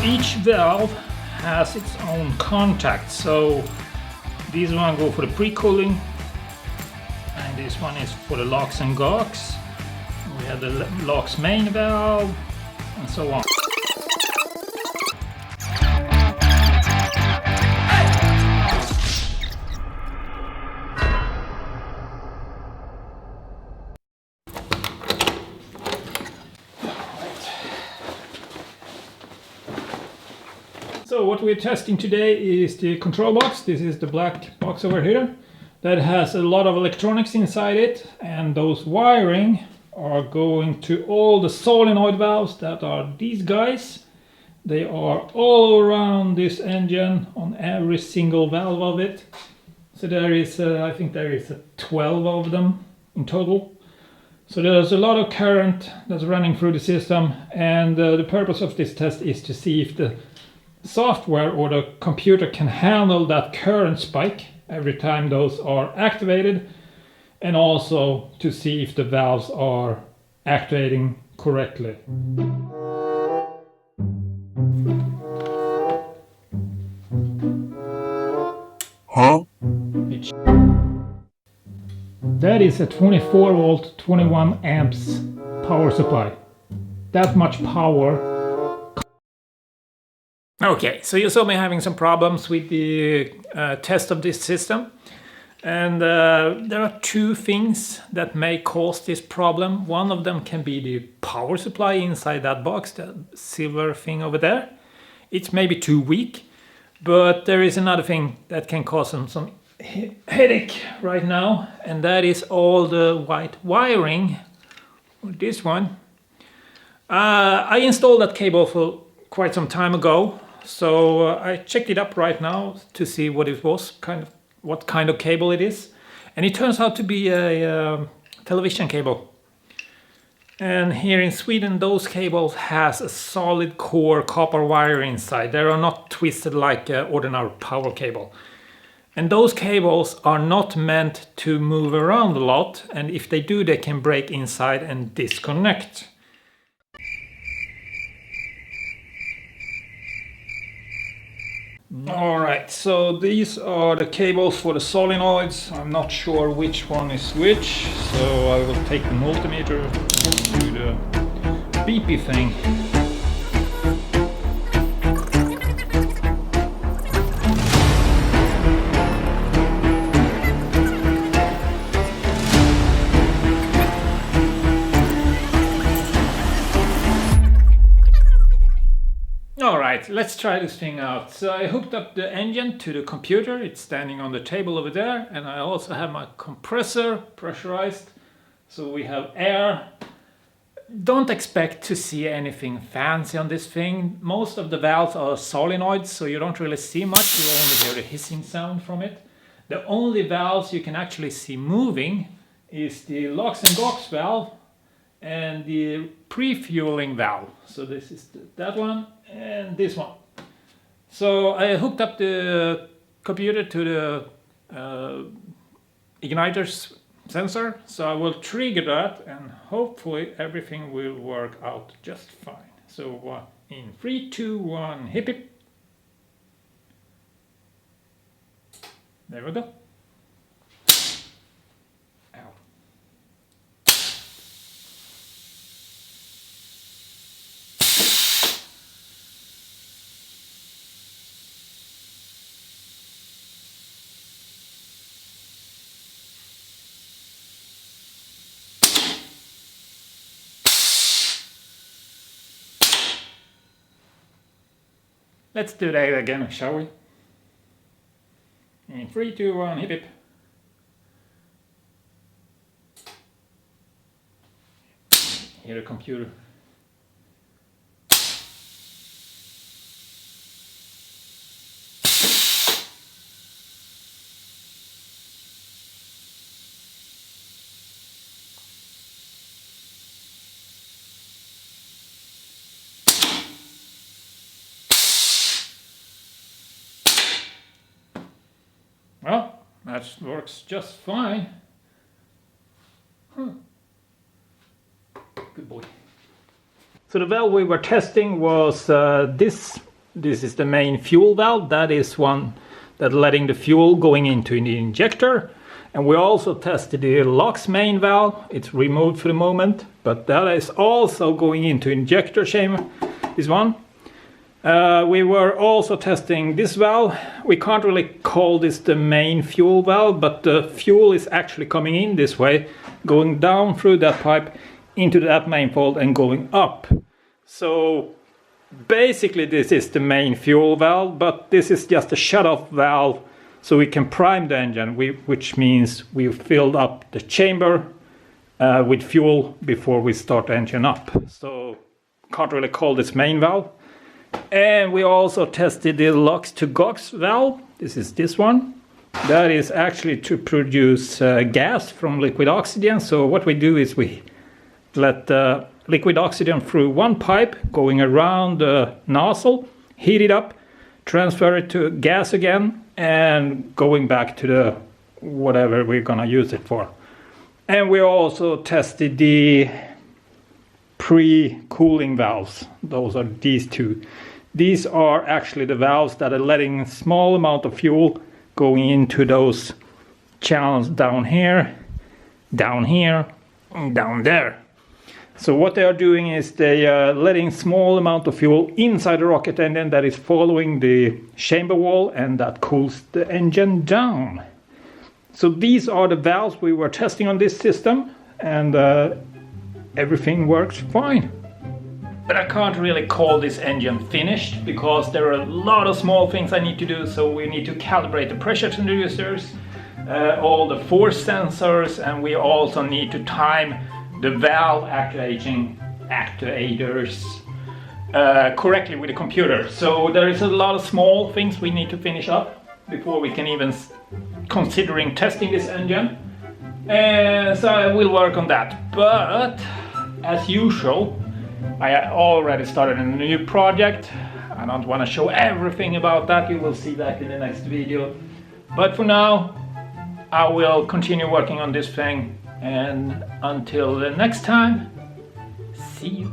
each valve has its own contact. So this one go for the pre-cooling, and this one is for the locks and gocks. We have the locks main valve, and so on. So what we're testing today is the control box. This is the black box over here that has a lot of electronics inside it, and those wiring are going to all the solenoid valves that are these guys. They are all around this engine on every single valve of it. So there is, I think there is 12 of them in total. So there's a lot of current that's running through the system, and the purpose of this test is to see if the software or the computer can handle that current spike every time those are activated, and also to see if the valves are activating correctly. Huh? That is a 24 volt 21 amps power supply. That much power. Okay, so you saw me having some problems with the test of this system, and there are two things that may cause this problem. One of them can be the power supply inside that box, the silver thing over there. It's maybe too weak, but there is another thing that can cause some headache right now, and that is all the white wiring. This one. I installed that cable for quite some time ago. So I checked it up right now to see what it was, what kind of cable it is, and it turns out to be a television cable. And here in Sweden, those cables has a solid core copper wire inside. They are not twisted like an ordinary power cable. And those cables are not meant to move around a lot, and if they do, they can break inside and disconnect. Alright, so these are the cables for the solenoids. I'm not sure which one is which, so I will take the multimeter to the beepy thing. Alright, let's try this thing out. So I hooked up the engine to the computer. It's standing on the table over there, and I also have my compressor pressurized, so we have air. Don't expect to see anything fancy on this thing. Most of the valves are solenoids, so you don't really see much. You only hear the hissing sound from it. The only valves you can actually see moving is the locks and gocks valve and the pre-fueling valve. So this is that one and this one. So I hooked up the computer to the igniter's sensor, so I will trigger that, and hopefully everything will work out just fine. So in 3, 2, 1, hip hip. There we go. Let's do that again, shall we? In 3, 2, 1, hip hip. Hear the computer. Well, that works just fine. Good boy. So the valve we were testing was this This is the main fuel valve. That is one that letting the fuel going into the injector. And we also tested the LOX main valve. It's removed for the moment, but that is also going into injector chamber, this one. We were also testing this valve. We can't really call this the main fuel valve, but the fuel is actually coming in this way, going down through that pipe into that manifold and going up. So basically this is the main fuel valve, but this is just a shut-off valve so we can prime the engine, which means we filled up the chamber with fuel before we start the engine up. So can't really call this main valve. And we also tested the LOX to GOX valve. This is this one. That is actually to produce gas from liquid oxygen. So what we do is we let liquid oxygen through one pipe going around the nozzle, heat it up, transfer it to gas again, and going back to the whatever we're gonna use it for. And we also tested the pre-cooling valves. Those are these two. These are actually the valves that are letting a small amount of fuel going into those channels down here, and down there. So what they are doing is they are letting small amount of fuel inside the rocket engine that is following the chamber wall, and that cools the engine down. So these are the valves we were testing on this system, and everything works fine. But I can't really call this engine finished because there are a lot of small things I need to do. So we need to calibrate the pressure transducers, all the force sensors, and we also need to time the valve actuators correctly with the computer. So there is a lot of small things we need to finish up before we can even considering testing this engine. So I will work on that. But as usual, I already started a new project. I don't want to show everything about that. You will see that in the next video. But for now, I will continue working on this thing. And until the next time, see you.